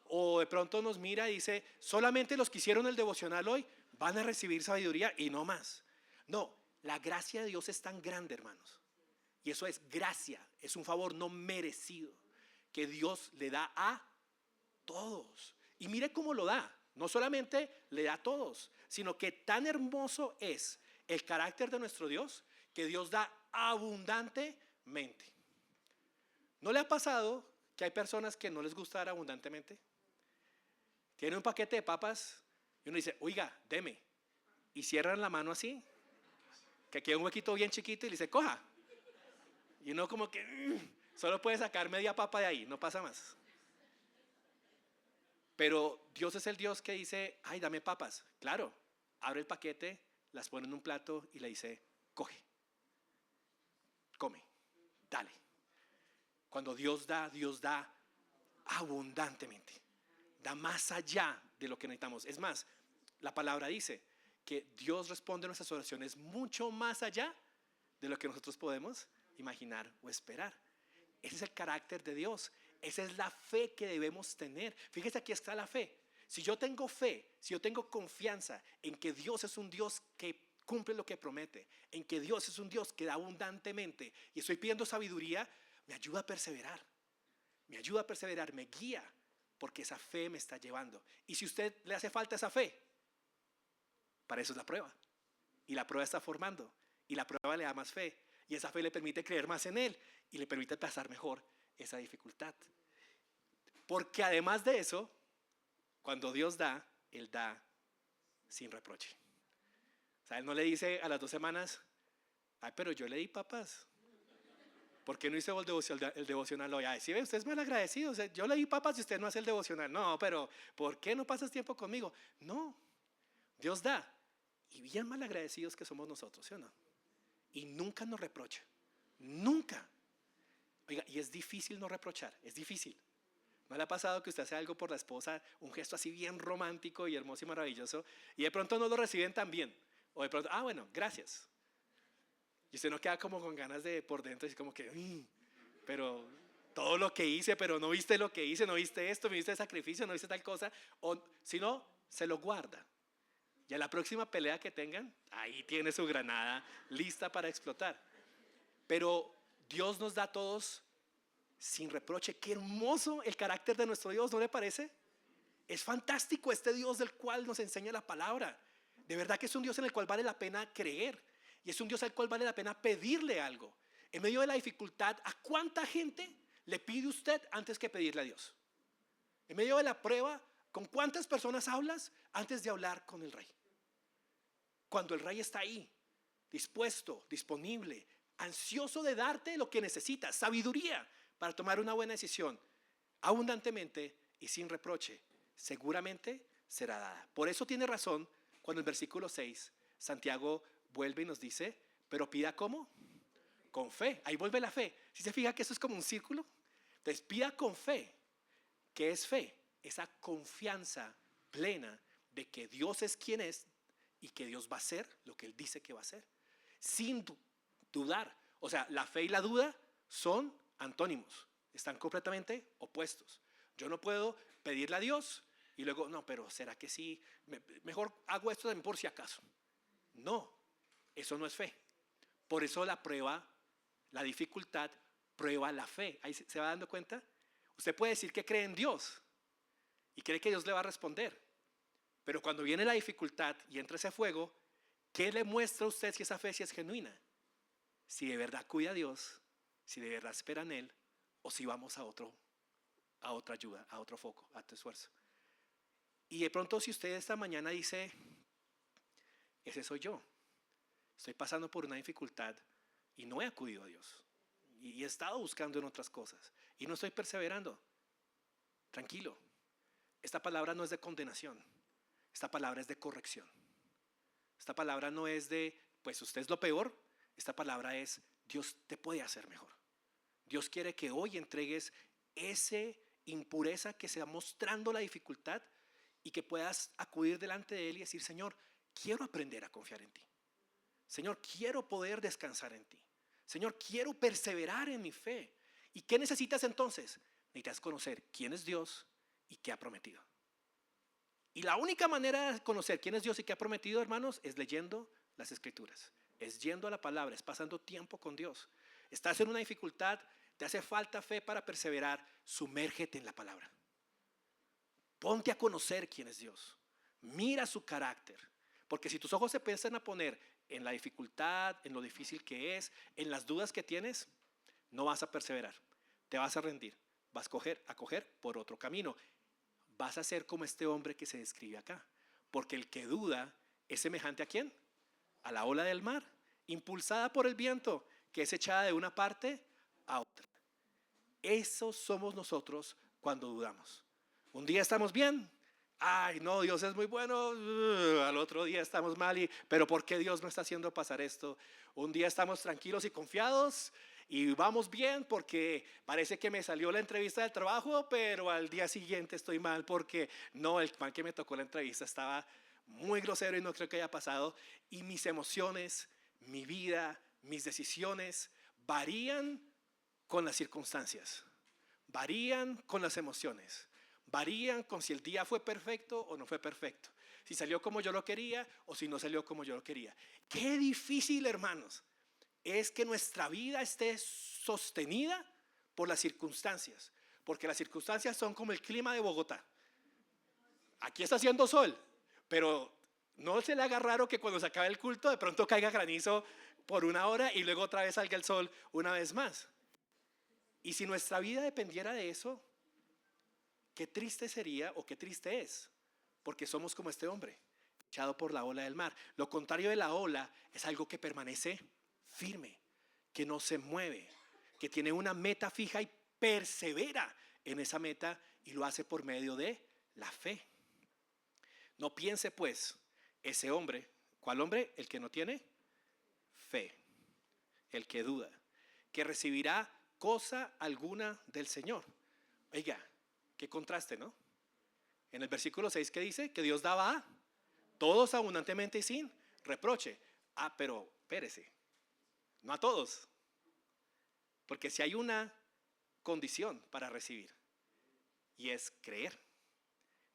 O de pronto nos mira y dice, solamente los que hicieron el devocional hoy van a recibir sabiduría y no más. No, la gracia de Dios es tan grande, hermanos. Y eso es gracia, es un favor no merecido que Dios le da a todos. Y mire cómo lo da. No solamente le da a todos, sino que tan hermoso es el carácter de nuestro Dios que Dios da abundantemente. ¿No le ha pasado que hay personas que no les gusta dar abundantemente? Tiene un paquete de papas y uno dice, oiga, deme. Y cierran la mano así, que queda un huequito bien chiquito y le dice, coja. Y uno como que solo puede sacar media papa de ahí, no pasa más. Pero Dios es el Dios que dice, ay, dame papas. Claro, abre el paquete, las pone en un plato y le dice, coge, come, dale. Cuando Dios da abundantemente. Da más allá de lo que necesitamos. Es más, la palabra dice que Dios responde a nuestras oraciones mucho más allá de lo que nosotros podemos imaginar o esperar. Ese es el carácter de Dios. Esa es la fe que debemos tener. Fíjese, aquí está la fe. Si yo tengo fe, si yo tengo confianza en que Dios es un Dios que cumple lo que promete, en que Dios es un Dios que da abundantemente y estoy pidiendo sabiduría, me ayuda a perseverar, me guía, porque esa fe me está llevando. Y si a usted le hace falta esa fe, para eso es la prueba. Y la prueba está formando, y la prueba le da más fe, y esa fe le permite creer más en Él, y le permite pasar mejor esa dificultad. Porque además de eso, cuando Dios da, Él da sin reproche. O sea, Él no le dice a las 2 semanas, ay, pero yo le di papas. ¿Por qué no hice el devocional hoy? Ay, sí, usted es mal agradecido. O sea, yo le di papas y usted no hace el devocional. No, pero ¿por qué no pasas tiempo conmigo? No, Dios da. Y bien mal agradecidos que somos nosotros, ¿sí o no? Y nunca nos reprocha. Nunca. Oiga, y es difícil no reprochar, es difícil. ¿No le ha pasado que usted hace algo por la esposa, un gesto así bien romántico y hermoso y maravilloso, y de pronto no lo reciben tan bien? O de pronto, bueno, gracias. Y usted no queda como con ganas de por dentro, así como que, pero todo lo que hice, pero no viste lo que hice, no viste esto, no viste el sacrificio, no viste tal cosa. O si no, se lo guarda. Y a la próxima pelea que tengan, ahí tiene su granada lista para explotar. Pero Dios nos da a todos sin reproche. Qué hermoso el carácter de nuestro Dios, ¿no le parece? Es fantástico este Dios del cual nos enseña la palabra. De verdad que es un Dios en el cual vale la pena creer. Y es un Dios al cual vale la pena pedirle algo. En medio de la dificultad, ¿a cuánta gente le pide usted antes que pedirle a Dios? En medio de la prueba, ¿con cuántas personas hablas antes de hablar con el rey? Cuando el rey está ahí, dispuesto, disponible, ansioso de darte lo que necesitas, sabiduría para tomar una buena decisión, abundantemente y sin reproche, seguramente será dada. Por eso tiene razón cuando en versículo 6 Santiago vuelve y nos dice, pero pida ¿cómo? Con fe. Ahí vuelve la fe. ¿Sí se fija que eso es como un círculo? Entonces pida con fe. ¿Qué es fe? Esa confianza plena de que Dios es quien es y que Dios va a hacer lo que Él dice que va a hacer. Sin dudar. O sea, la fe y la duda son antónimos. Están completamente opuestos. Yo no puedo pedirle a Dios y luego, no, pero ¿será que sí? Mejor hago esto también por si acaso. No, eso no es fe. Por eso la prueba, la dificultad, prueba la fe. Ahí se va dando cuenta. Usted puede decir que cree en Dios y cree que Dios le va a responder. Pero cuando viene la dificultad y entra ese fuego, ¿qué le muestra a usted si esa fe es genuina? Si de verdad cuida a Dios, si de verdad espera en Él, o si vamos a otra ayuda, a otro foco, a otro esfuerzo. Y de pronto si usted esta mañana dice, ese soy yo, estoy pasando por una dificultad y no he acudido a Dios, y he estado buscando en otras cosas, y no estoy perseverando, tranquilo, esta palabra no es de condenación, esta palabra es de corrección. Esta palabra no es de, pues usted es lo peor, esta palabra es, Dios te puede hacer mejor. Dios quiere que hoy entregues esa impureza que se va mostrando la dificultad y que puedas acudir delante de Él y decir, Señor, quiero aprender a confiar en ti. Señor, quiero poder descansar en ti. Señor, quiero perseverar en mi fe. ¿Y qué necesitas entonces? Necesitas conocer quién es Dios y qué ha prometido. Y la única manera de conocer quién es Dios y qué ha prometido, hermanos, es leyendo las Escrituras. Es yendo a la palabra, es pasando tiempo con Dios. Estás en una dificultad, te hace falta fe para perseverar, sumérgete en la palabra. Ponte a conocer quién es Dios. Mira su carácter. Porque si tus ojos se empiezan a poner en la dificultad, en lo difícil que es, en las dudas que tienes, no vas a perseverar. Te vas a rendir. Vas a coger por otro camino. Vas a ser como este hombre que se describe acá. Porque el que duda es semejante ¿a quién? A la ola del mar, impulsada por el viento, que es echada de una parte a otra. Eso somos nosotros cuando dudamos. Un día estamos bien. Ay, no, Dios es muy bueno. Al otro día estamos mal. Pero ¿por qué Dios no está haciendo pasar esto? Un día estamos tranquilos y confiados y vamos bien porque parece que me salió la entrevista del trabajo, pero al día siguiente estoy mal porque no, el man que me tocó la entrevista estaba muy grosero y no creo que haya pasado. Y mis emociones, mi vida, mis decisiones varían con las circunstancias, varían con las emociones, Varían con si el día fue perfecto o no fue perfecto. Si salió como yo lo quería o si no salió como yo lo quería. Qué difícil, hermanos, es que nuestra vida esté sostenida por las circunstancias. Porque las circunstancias son como el clima de Bogotá. Aquí está haciendo sol, pero no se le haga raro que cuando se acabe el culto de pronto caiga granizo por una hora y luego otra vez salga el sol una vez más. Y si nuestra vida dependiera de eso, qué triste sería o qué triste es, porque somos como este hombre, echado por la ola del mar. Lo contrario de la ola es algo que permanece firme, que no se mueve, que tiene una meta fija y persevera en esa meta y lo hace por medio de la fe. No piense pues ese hombre, ¿cuál hombre? El que no tiene fe, el que duda, que recibirá cosa alguna del Señor. Oiga, qué contraste, ¿no? En el versículo 6 que dice que Dios daba a todos abundantemente y sin reproche. Pero espérese, no a todos, porque si hay una condición para recibir y es creer.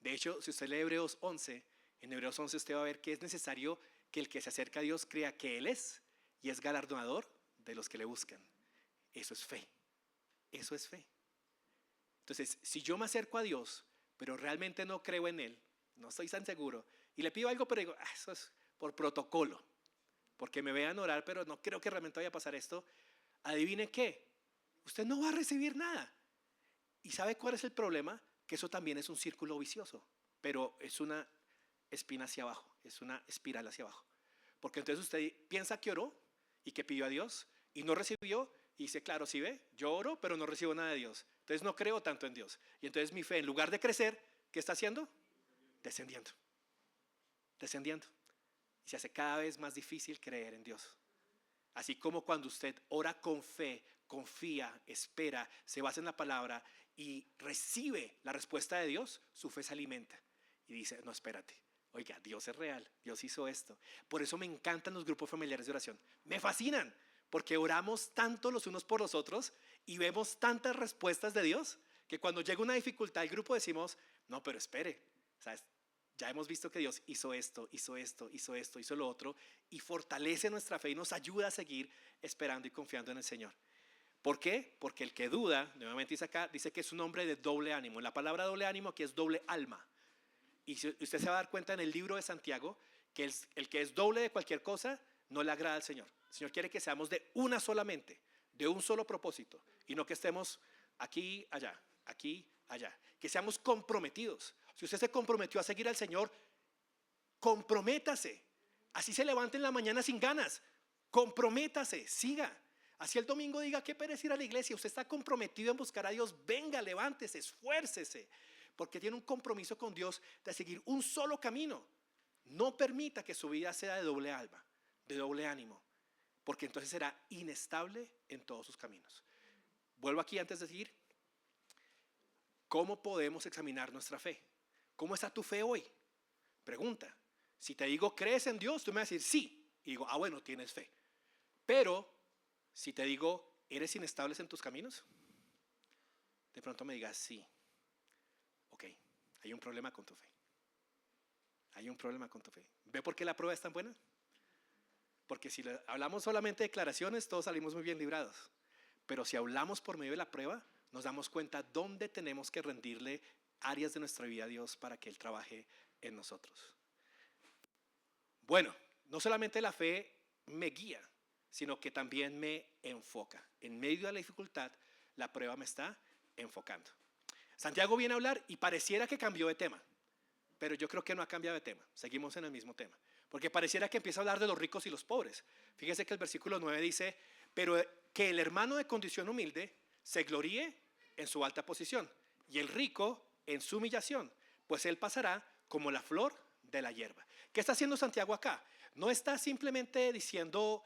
De hecho, si usted lee Hebreos 11, en Hebreos 11 usted va a ver que es necesario que el que se acerca a Dios crea que Él es y es galardonador de los que le buscan. Eso es fe, eso es fe. Entonces, si yo me acerco a Dios, pero realmente no creo en Él, no estoy tan seguro, y le pido algo, pero digo, eso es por protocolo, porque me vean orar, pero no creo que realmente vaya a pasar esto, adivine qué, usted no va a recibir nada. ¿Y sabe cuál es el problema? Que eso también es un círculo vicioso, pero es una espina hacia abajo, es una espiral hacia abajo. Porque entonces usted piensa que oró y que pidió a Dios y no recibió y dice, claro, sí ve, yo oro pero no recibo nada de Dios. Entonces no creo tanto en Dios. Y entonces mi fe, en lugar de crecer, ¿qué está haciendo? Descendiendo. Descendiendo. Y se hace cada vez más difícil creer en Dios. Así como cuando usted ora con fe, confía, espera, se basa en la palabra y recibe la respuesta de Dios, su fe se alimenta. Y dice, no, espérate, oiga, Dios es real, Dios hizo esto. Por eso me encantan los grupos familiares de oración. Me fascinan, porque oramos tanto los unos por los otros y vemos tantas respuestas de Dios que cuando llega una dificultad, el grupo decimos, no, pero espere, ¿sabes? Ya hemos visto que Dios hizo esto, hizo esto, hizo esto, hizo lo otro y fortalece nuestra fe y nos ayuda a seguir esperando y confiando en el Señor. ¿Por qué? Porque el que duda, nuevamente dice acá, dice que es un hombre de doble ánimo. La palabra doble ánimo aquí es doble alma. Y usted se va a dar cuenta en el libro de Santiago que el que es doble de cualquier cosa no le agrada al Señor. El Señor quiere que seamos de una sola mente, de un solo propósito y no que estemos aquí, allá, que seamos comprometidos. Si usted se comprometió a seguir al Señor, comprométase. Así se levante en la mañana sin ganas, comprométase, siga. Así el domingo diga, qué pereza ir a la iglesia. Usted está comprometido en buscar a Dios, venga, levántese, esfuércese, porque tiene un compromiso con Dios de seguir un solo camino. No permita que su vida sea de doble alma, de doble ánimo, porque entonces será inestable en todos sus caminos. Vuelvo aquí antes de decir, ¿cómo podemos examinar nuestra fe? ¿Cómo está tu fe hoy? Pregunta. Si te digo, ¿crees en Dios? Tú me vas a decir, sí. Y digo, bueno, tienes fe. Pero, si te digo, ¿eres inestable en tus caminos? De pronto me digas, sí. Ok, hay un problema con tu fe. Hay un problema con tu fe. ¿Ve por qué la prueba es tan buena? Porque si hablamos solamente de declaraciones, todos salimos muy bien librados. Pero si hablamos por medio de la prueba, nos damos cuenta dónde tenemos que rendirle áreas de nuestra vida a Dios para que Él trabaje en nosotros. Bueno, no solamente la fe me guía, sino que también me enfoca. En medio de la dificultad, la prueba me está enfocando. Santiago viene a hablar y pareciera que cambió de tema, pero yo creo que no ha cambiado de tema. Seguimos en el mismo tema, porque pareciera que empieza a hablar de los ricos y los pobres. Fíjese que el versículo 9 dice, pero que el hermano de condición humilde se gloríe en su alta posición y el rico en su humillación, pues él pasará como la flor de la hierba. ¿Qué está haciendo Santiago acá? No está simplemente diciendo,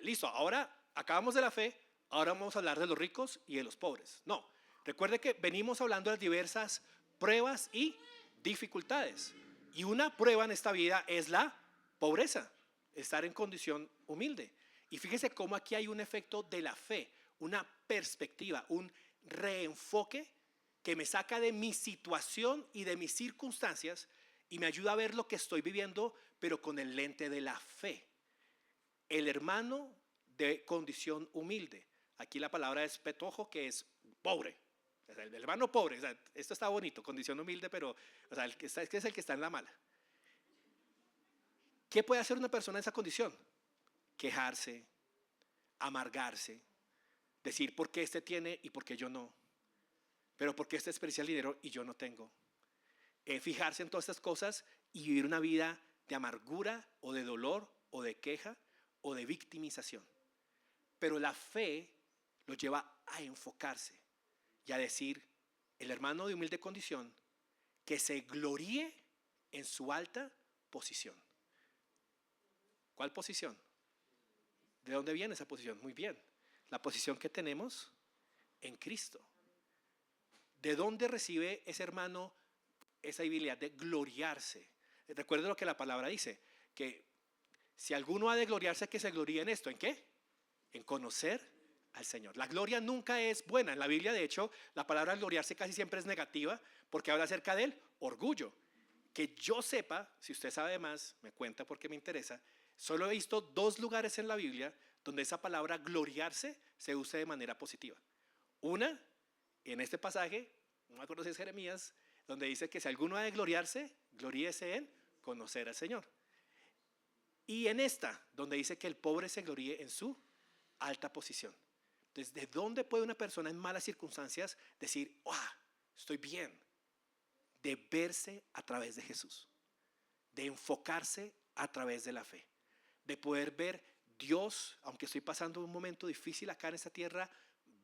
listo, ahora acabamos de la fe, ahora vamos a hablar de los ricos y de los pobres. No, recuerde que venimos hablando de diversas pruebas y dificultades. Y una prueba en esta vida es la pobreza, estar en condición humilde. Y fíjese cómo aquí hay un efecto de la fe, una perspectiva, un reenfoque que me saca de mi situación y de mis circunstancias y me ayuda a ver lo que estoy viviendo, pero con el lente de la fe. El hermano de condición humilde. Aquí la palabra es petojo, que es pobre. O sea, el hermano pobre. O sea, esto está bonito, condición humilde, pero o sea, es el que está en la mala. ¿Qué puede hacer una persona en esa condición? Quejarse, amargarse, decir por qué este tiene y por qué yo no. Pero por qué este desperdicia el dinero y yo no tengo. Fijarse en todas estas cosas y vivir una vida de amargura o de dolor o de queja o de victimización. Pero la fe lo lleva a enfocarse y a decir, el hermano de humilde condición, que se gloríe en su alta posición. ¿Cuál posición? ¿De dónde viene esa posición? Muy bien, la posición que tenemos en Cristo. ¿De dónde recibe ese hermano esa habilidad de gloriarse? Recuerde lo que la palabra dice, que si alguno ha de gloriarse, que se gloríe en esto. ¿En qué? En conocer al Señor. La gloria nunca es buena. En la Biblia, de hecho, la palabra gloriarse casi siempre es negativa porque habla acerca del orgullo. Que yo sepa, si usted sabe más, me cuenta porque me interesa. Solo he visto 2 lugares en la Biblia donde esa palabra gloriarse se usa de manera positiva. Una, en este pasaje, no me acuerdo si es Jeremías, donde dice que si alguno ha de gloriarse, gloríese en conocer al Señor. Y en esta, donde dice que el pobre se gloríe en su alta posición. Entonces, ¿de dónde puede una persona en malas circunstancias decir, estoy bien? De verse a través de Jesús, de enfocarse a través de la fe, de poder ver Dios, aunque estoy pasando un momento difícil acá en esta tierra,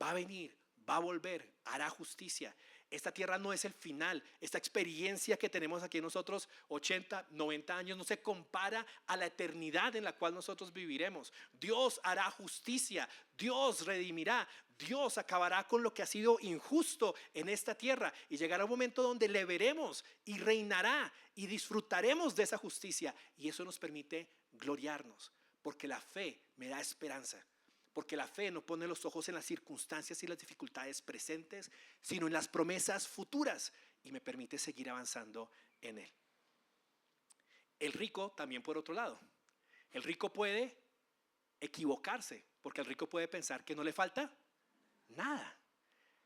va a venir, va a volver, hará justicia. Esta tierra no es el final. Esta experiencia que tenemos aquí nosotros, 80, 90 años, no se compara a la eternidad en la cual nosotros viviremos. Dios hará justicia, Dios redimirá, Dios acabará con lo que ha sido injusto en esta tierra y llegará un momento donde le veremos y reinará y disfrutaremos de esa justicia, y eso nos permite gloriarnos, porque la fe me da esperanza. Porque la fe no pone los ojos en las circunstancias y las dificultades presentes, sino en las promesas futuras, y me permite seguir avanzando en él. El rico también, por otro lado, el rico puede equivocarse, porque el rico puede pensar que no le falta nada.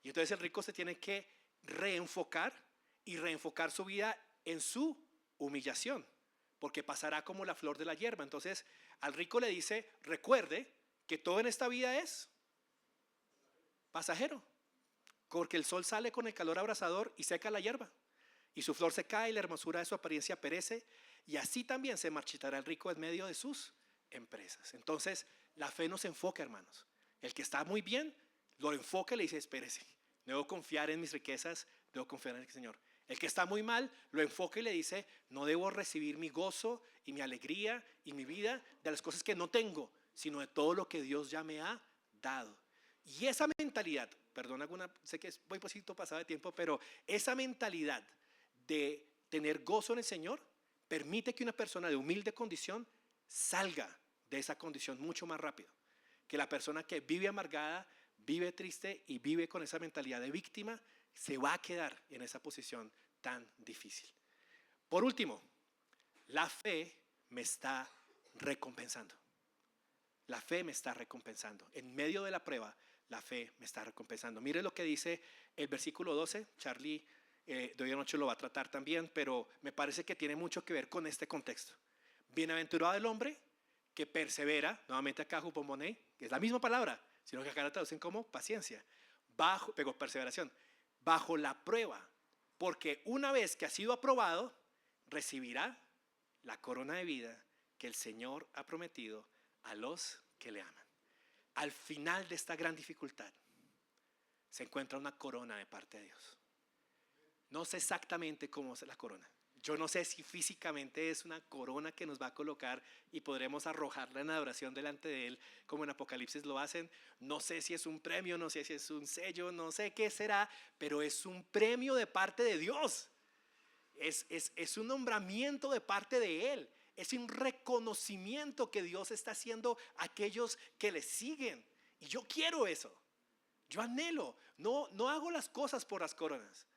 Y entonces el rico se tiene que reenfocar y reenfocar su vida en su humillación, porque pasará como la flor de la hierba. Entonces al rico le dice, recuerde que todo en esta vida es pasajero, porque el sol sale con el calor abrasador y seca la hierba, y su flor se cae y la hermosura de su apariencia perece, y así también se marchitará el rico en medio de sus empresas. Entonces la fe nos enfoca, hermanos. El que está muy bien lo enfoca y le dice, espérese, debo confiar en mis riquezas, debo confiar en el Señor. El que está muy mal lo enfoca y le dice, no debo recibir mi gozo y mi alegría y mi vida de las cosas que no tengo, sino de todo lo que Dios ya me ha dado. Y esa mentalidad, perdón, sé que voy un poquito pasado de tiempo, pero esa mentalidad de tener gozo en el Señor permite que una persona de humilde condición salga de esa condición mucho más rápido que la persona que vive amargada, vive triste y vive con esa mentalidad de víctima. Se va a quedar en esa posición tan difícil. Por último, la fe me está recompensando. La fe me está recompensando. En medio de la prueba, la fe me está recompensando. Mire lo que dice el versículo 12. Charlie de hoy anoche lo va a tratar también, pero me parece que tiene mucho que ver con este contexto. Bienaventurado el hombre que persevera, nuevamente acá jupomonei, que es la misma palabra, sino que acá la traducen como paciencia, pero perseveración, bajo la prueba, porque una vez que ha sido aprobado, recibirá la corona de vida que el Señor ha prometido a los que le aman. Al final de esta gran dificultad se encuentra una corona de parte de Dios. No sé exactamente cómo es la corona. Yo no sé si físicamente es una corona que nos va a colocar y podremos arrojarla en adoración delante de Él, como en Apocalipsis lo hacen. No sé si es un premio, no sé si es un sello, no sé qué será, pero es un premio de parte de Dios. Es un nombramiento de parte de Él. Es un reconocimiento que Dios está haciendo a aquellos que le siguen. Y yo quiero eso. Yo anhelo, no hago las cosas por las coronas,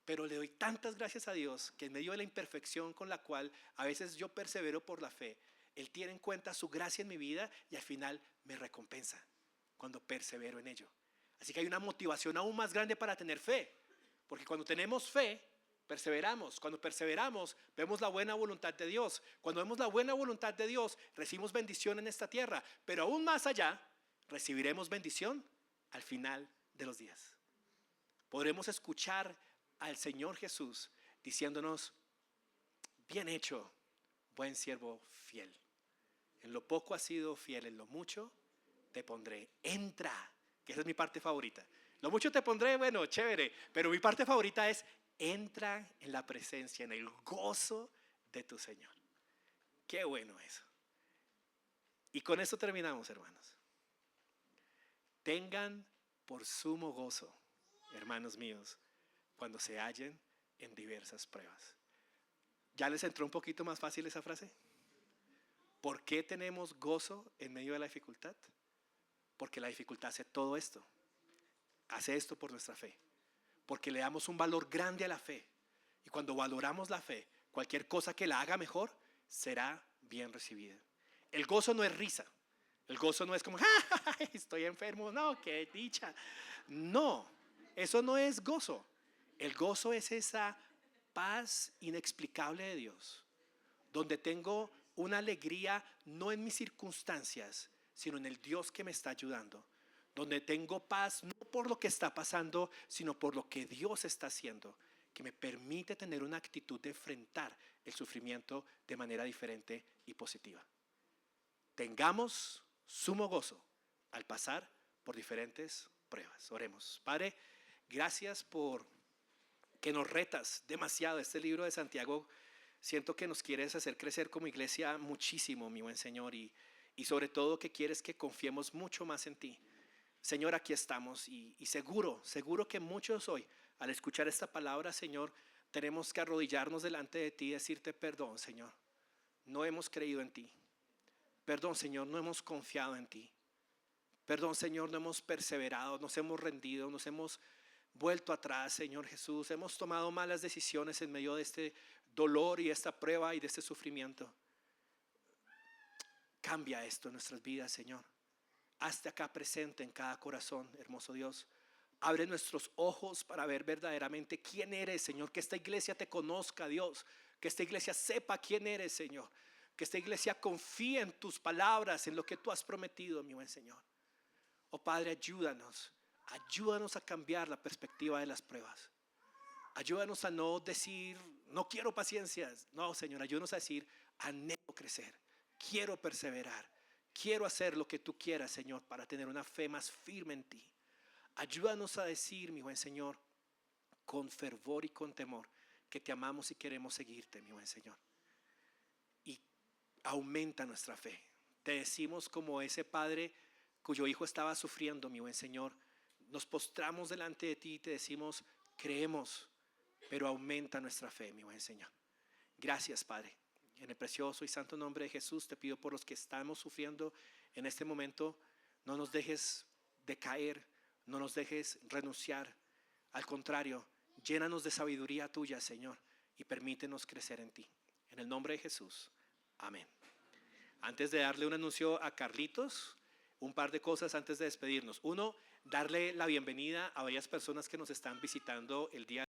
pero le doy tantas gracias a Dios que en medio de la imperfección con la cual a veces yo persevero por la fe, Él tiene en cuenta su gracia en mi vida y al final me recompensa cuando persevero en ello. Así que hay una motivación aún más grande para tener fe, porque cuando tenemos fe, perseveramos. Cuando perseveramos, vemos la buena voluntad de Dios. Cuando vemos la buena voluntad de Dios, recibimos bendición en esta tierra, pero aún más allá, recibiremos bendición al final de los días. Podremos escuchar al Señor Jesús diciéndonos: bien hecho, buen siervo fiel. En lo poco has sido fiel, en lo mucho te pondré. Entra, que esa es mi parte favorita. Lo mucho te pondré, bueno, chévere, pero mi parte favorita es: entra en la presencia, en el gozo de tu Señor. Qué bueno eso. Y con esto terminamos, hermanos. Tengan por sumo gozo, hermanos míos, cuando se hallen en diversas pruebas. ¿Ya les entró un poquito más fácil esa frase? ¿Por qué tenemos gozo en medio de la dificultad? Porque la dificultad hace todo esto. Hace esto por nuestra fe. Porque le damos un valor grande a la fe. Y cuando valoramos la fe, cualquier cosa que la haga mejor será bien recibida. El gozo no es risa. El gozo no es como: ¡ah, estoy enfermo! No, qué dicha. No, eso no es gozo. El gozo es esa paz inexplicable de Dios, donde tengo una alegría no en mis circunstancias, sino en el Dios que me está ayudando. Donde tengo paz no por lo que está pasando, sino por lo que Dios está haciendo, que me permite tener una actitud de enfrentar el sufrimiento de manera diferente y positiva. Tengamos sumo gozo al pasar por diferentes pruebas. Oremos. Padre, gracias por que nos retas demasiado. Este libro de Santiago, siento que nos quieres hacer crecer como iglesia muchísimo, mi buen Señor, y sobre todo que quieres que confiemos mucho más en ti. Señor, aquí estamos y seguro que muchos hoy, al escuchar esta palabra, Señor, tenemos que arrodillarnos delante de ti y decirte: perdón, Señor, no hemos creído en ti. Perdón, Señor, no hemos confiado en ti. Perdón, Señor, no hemos perseverado, nos hemos rendido, nos hemos vuelto atrás, Señor Jesús. Hemos tomado malas decisiones en medio de este dolor y esta prueba y de este sufrimiento. Cambia esto en nuestras vidas, Señor. Hazte acá presente en cada corazón, hermoso Dios. Abre nuestros ojos para ver verdaderamente quién eres, Señor. Que esta iglesia te conozca, Dios. Que esta iglesia sepa quién eres, Señor. Que esta iglesia confíe en tus palabras, en lo que tú has prometido, mi buen Señor. Oh Padre, ayúdanos a cambiar la perspectiva de las pruebas. Ayúdanos a no decir: no quiero paciencias. No, Señor, ayúdanos a decir: anhelo crecer, quiero perseverar, quiero hacer lo que tú quieras, Señor, para tener una fe más firme en ti. Ayúdanos a decir, mi buen Señor, con fervor y con temor, que te amamos y queremos seguirte, mi buen Señor. Y aumenta nuestra fe. Te decimos como ese padre cuyo hijo estaba sufriendo, mi buen Señor. Nos postramos delante de ti y te decimos: creemos, pero aumenta nuestra fe, mi buen Señor. Gracias, Padre. En el precioso y santo nombre de Jesús te pido por los que estamos sufriendo en este momento: no nos dejes decaer, no nos dejes renunciar. Al contrario, llénanos de sabiduría tuya, Señor, y permítenos crecer en ti. En el nombre de Jesús, amén. Antes de darle un anuncio a Carlitos, un par de cosas antes de despedirnos. Uno, darle la bienvenida a varias personas que nos están visitando el día